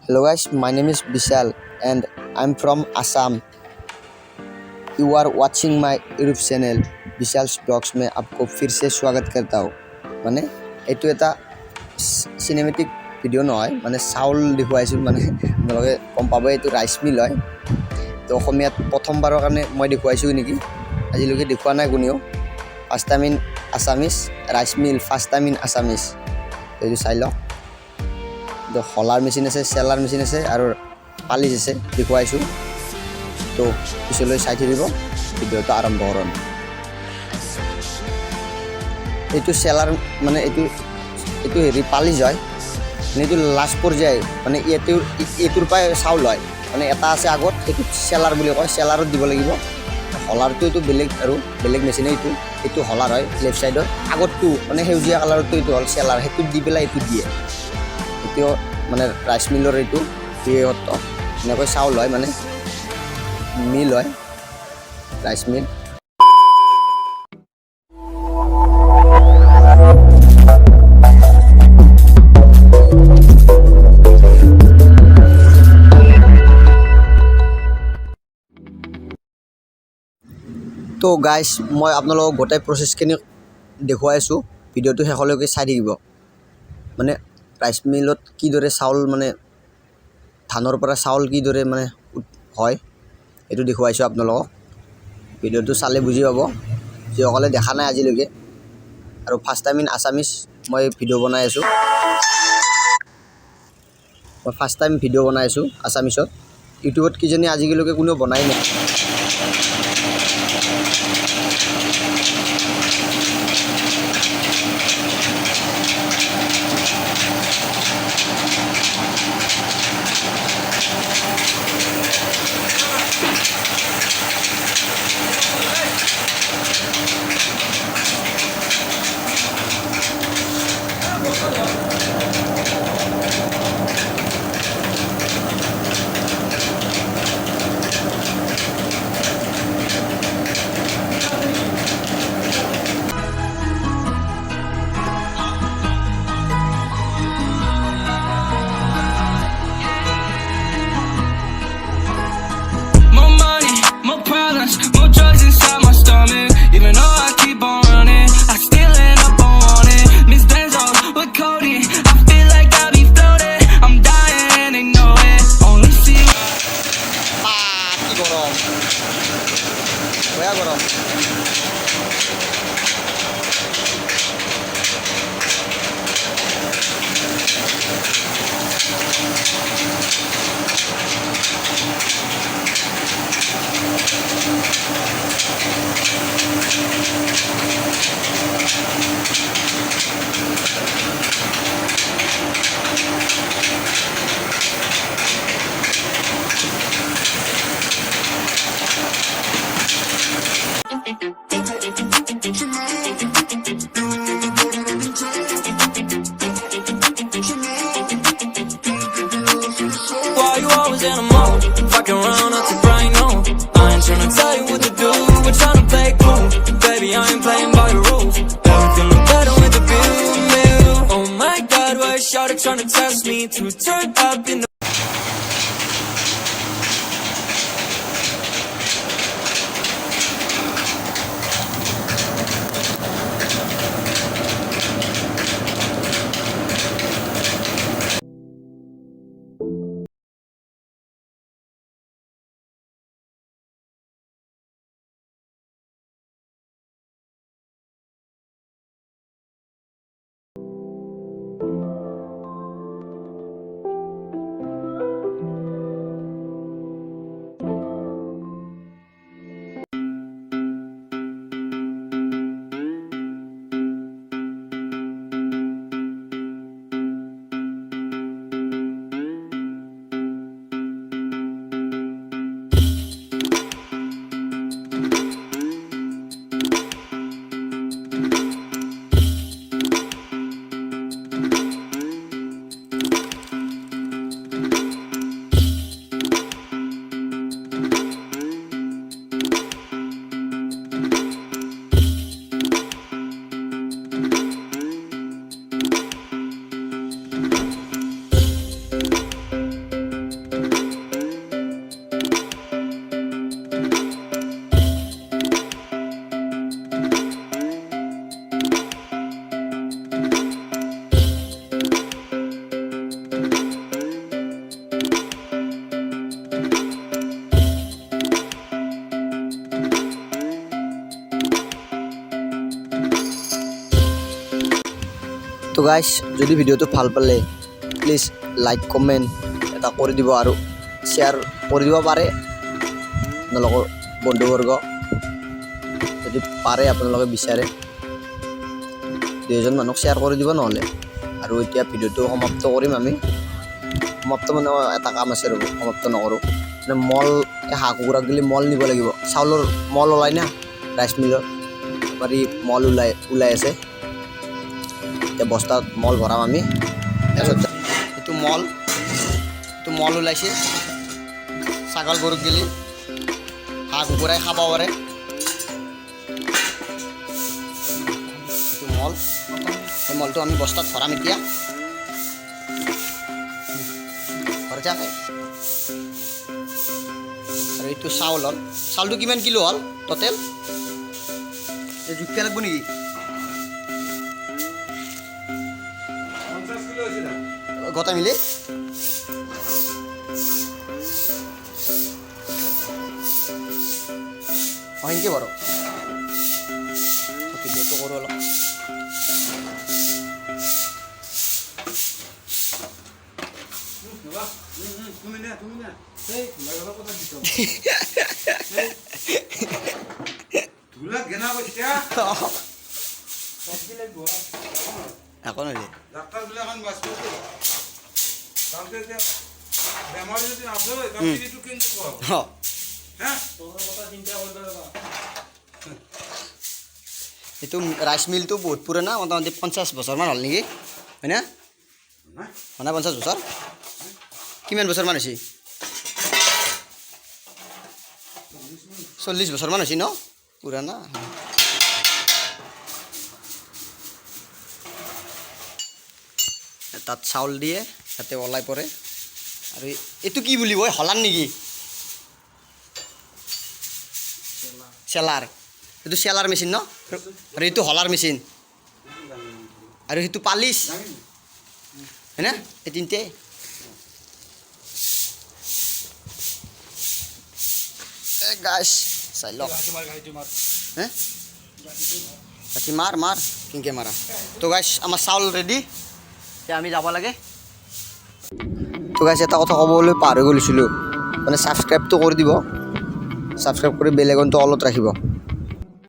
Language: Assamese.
Hello guys, my name is Vishal and I'm from Assam. You are watching my YouTube channel Vishal's Blogs में आपको फिर से स्वागत करता हूँ। माने এইটো এটা সিনেমেটিক ভিডিও নহয় মানে চাউল দেখুৱাইছোঁ মানে আপোনালোকে গম পাব এইটো ৰাইচ মিল হয় তো অসমীয়াত প্ৰথমবাৰৰ কাৰণে মই দেখুৱাইছোঁ নেকি আজিলৈকে দেখুৱা নাই কোনেও first time in Assamese rice mill first time in Assamese এইটো চাই লওক তো হলাৰ মেচিন আছে চেলাৰ মেচিন আছে আৰু পালিচ আছে দেখুৱাইছোঁ তো পিছলৈ চাই থাকিব ভিডিঅ'টো আৰম্ভ কৰোঁ এইটো চেলাৰ মানে এইটো হেৰি পালিচ হয় মানে এইটো লাষ্ট পৰ্যায় মানে এইটোৰ পৰাই চাউল হয় মানে এটা আছে আগত এইটো চেলাৰ বুলি কয় চেলাৰত দিব লাগিব হলাৰটো এইটো বেলেগ আৰু বেলেগ মেচিন এইটো হলাৰ হয় লেফ্ট ছাইডৰ আগতটো মানে সেউজীয়া কালাৰটো এইটো হ'ল চেলাৰ সেইটো দি পেলাই এইটো দিয়ে এইটো মানে ৰাইচ মিলৰ এইটো বৃহত্ত এনেকৈ চাউল হয় মানে মিল হয় ৰাইচ মিল তো গাইজ মই আপোনালোকক গোটেই প্ৰচেছখিনি দেখুৱাই আছোঁ ভিডিঅ'টো শেষলৈকে চাই থাকিব মানে ৰাইচ মিলত কিদৰে চাউল মানে ধানৰ পৰা চাউল কিদৰে মানে হয় এইটো দেখুৱাইছোঁ আপোনালোকক ভিডিঅ'টো চালে বুজি পাব যিসকলে দেখা নাই আজিলৈকে আৰু ফাৰ্ষ্ট টাইম ইন আছামিজ মই ভিডিঅ' বনাই আছোঁ আছামিছত ইউটিউবত কিজানি আজিলৈকে কোনেও বনাই নাই More drugs inside my stomach. Even though I keep on running, I still end up on wanted. Miss Benzo with Cody, I feel like I be floating. I'm dying and they know it. Only see কি গৰম বেয়া গৰম why you always in a mood. Fucking around up to bright noon. I ain't tryna tell you what to do. We're tryna play cool. Baby, I ain't playing by the rules. Everything look better with the view. Oh my God, why is Shawty tryna test me to turn up in the guys যদি ভিডিঅ'টো ভাল পালে প্লিজ লাইক কমেণ্ট এটা কৰি দিব আৰু শ্বেয়াৰ কৰি দিব পাৰে আপোনালোকৰ বন্ধুবৰ্গ যদি পাৰে আপোনালোকে বিচাৰে 2জন মানুহক শ্বেয়াৰ কৰি দিব নহ'লে আৰু এতিয়া ভিডিঅ'টো সমাপ্ত কৰিম আমি সমাপ্ত মানে এটা কাম আছে ৰ'ব সমাপ্ত নকৰোঁ মানে মল হাঁহ কুকুৰাক গ'লে মল নিব লাগিব চাউলৰ মল ওলাই না ৰাইচ মিলৰ পাৰি মল ওলাই আছে এতিয়া বস্তাত মল ভৰাম আমি তাৰপিছত এইটো মল ওলাইছে ছাগল গৰুক গ'লে হাঁহ কুকুৰাই খাব পাৰে এইটো মল এই মলটো আমি বস্তাত ভৰাম এতিয়া ভৰাই আৰু এইটো চাউলটো কিমান কিলো হ'ল টোটেল এই জুখিব লাগিব নেকি গোটাই মিলি সেনেকৈ বাৰু ভিডিঅ'টো কৰোঁ অলপ এখন এইটো ৰাইচ মিলটো বহুত পুৰণা মোটামুটি 50 বছৰমান হ'ল নেকি হয়নে মানে 50 বছৰ কিমান বছৰমান হৈছে 40 বছৰমান হৈছে ন পুৰণা তাত চাউল দিয়ে তাতে ওলাই পৰে আৰু এইটো কি বুলিব হলান নেকি চেলাৰ এইটো চেলাৰ মেচিন ন আৰু এইটো হলাৰ মেচিন আৰু সেইটো পালিচ হয়নে এই তিনিটাই গাইছ চাই লওক হে গাঠি মাৰ কেনেকৈ মাৰা তো গাইছ আমাৰ চাউল ৰেডি এতিয়া আমি যাব লাগে তো গাইছ এটা কথা ক'বলৈ পাহৰি গৈছিলোঁ মানে ছাবস্ক্ৰাইবটো কৰি দিব ছাবস্ক্ৰাইব কৰি বেল আইকনটো অলত ৰাখিব